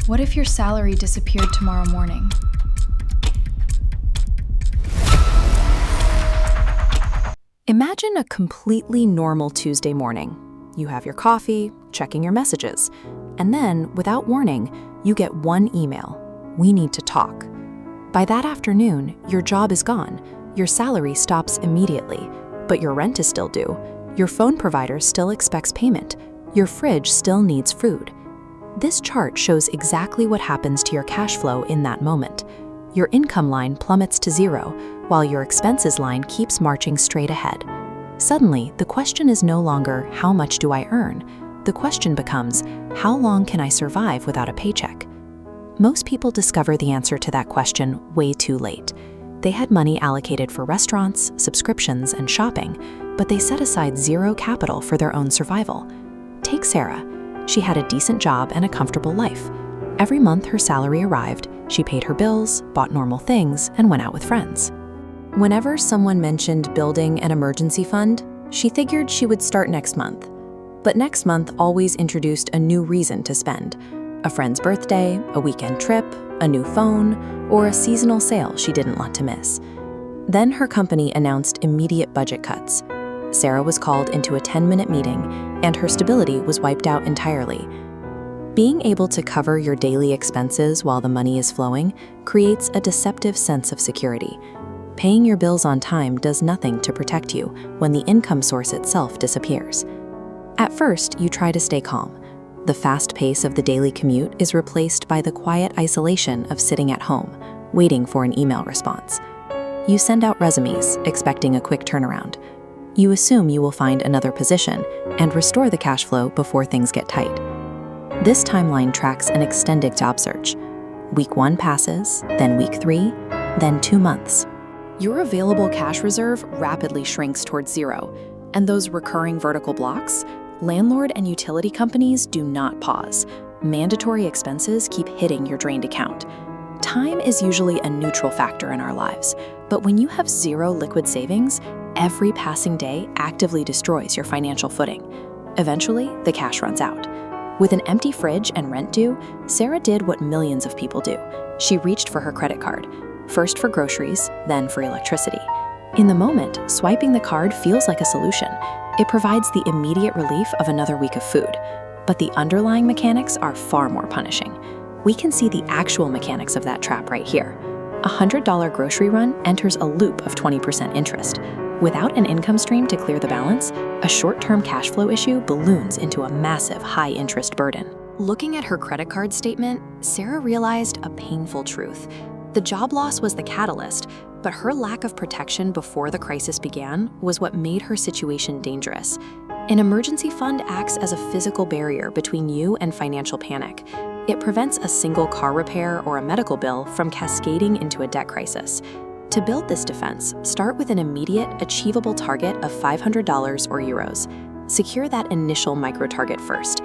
What if your salary disappeared tomorrow morning? Imagine a completely normal Tuesday morning. You have your coffee, checking your messages, and then, without warning, you get one email. We need to talk. By that afternoon, your job is gone, your salary stops immediately, but your rent is still due, your phone provider still expects payment, your fridge still needs food. This chart shows exactly what happens to your cash flow in that moment. Your income line plummets to zero, while your expenses line keeps marching straight ahead. Suddenly, the question is no longer, how much do I earn? The question becomes, how long can I survive without a paycheck? Most people discover the answer to that question way too late. They had money allocated for restaurants, subscriptions, and shopping, but they set aside zero capital for their own survival. Take Sarah. She had a decent job and a comfortable life. Every month her salary arrived, she paid her bills, bought normal things, and went out with friends. Whenever someone mentioned building an emergency fund, she figured she would start next month. But next month always introduced a new reason to spend: a friend's birthday, a weekend trip, a new phone, or a seasonal sale she didn't want to miss. Then her company announced immediate budget cuts. Sarah was called into a 10-minute meeting, and her stability was wiped out entirely. Being able to cover your daily expenses while the money is flowing creates a deceptive sense of security. Paying your bills on time does nothing to protect you when the income source itself disappears. At first, you try to stay calm. The fast pace of the daily commute is replaced by the quiet isolation of sitting at home, waiting for an email response. You send out resumes, expecting a quick turnaround. You assume you will find another position and restore the cash flow before things get tight. This timeline tracks an extended job search. Week 1 passes, then week 3, then 2 months. Your available cash reserve rapidly shrinks towards zero, and those recurring vertical blocks, landlord and utility companies do not pause. Mandatory expenses keep hitting your drained account. Time is usually a neutral factor in our lives, but when you have zero liquid savings, every passing day actively destroys your financial footing. Eventually, the cash runs out. With an empty fridge and rent due, Sarah did what millions of people do. She reached for her credit card, first for groceries, then for electricity. In the moment, swiping the card feels like a solution. It provides the immediate relief of another week of food. But the underlying mechanics are far more punishing. We can see the actual mechanics of that trap right here. A $100 grocery run enters a loop of 20% interest. Without an income stream to clear the balance, a short-term cash flow issue balloons into a massive high-interest burden. Looking at her credit card statement, Sarah realized a painful truth. The job loss was the catalyst, but her lack of protection before the crisis began was what made her situation dangerous. An emergency fund acts as a physical barrier between you and financial panic. It prevents a single car repair or a medical bill from cascading into a debt crisis. To build this defense, start with an immediate, achievable target of $500 or euros. Secure that initial micro-target first.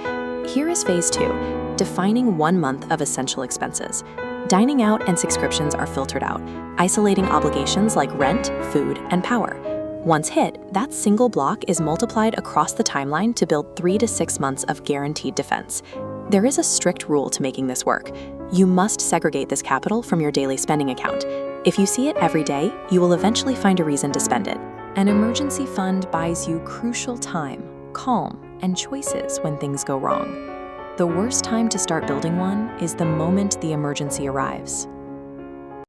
Here is phase 2, defining 1 month of essential expenses. Dining out and subscriptions are filtered out, isolating obligations like rent, food, and power. Once hit, that single block is multiplied across the timeline to build 3 to 6 months of guaranteed defense. There is a strict rule to making this work. You must segregate this capital from your daily spending account. If you see it every day, you will eventually find a reason to spend it. An emergency fund buys you crucial time, calm, and choices when things go wrong. The worst time to start building one is the moment the emergency arrives.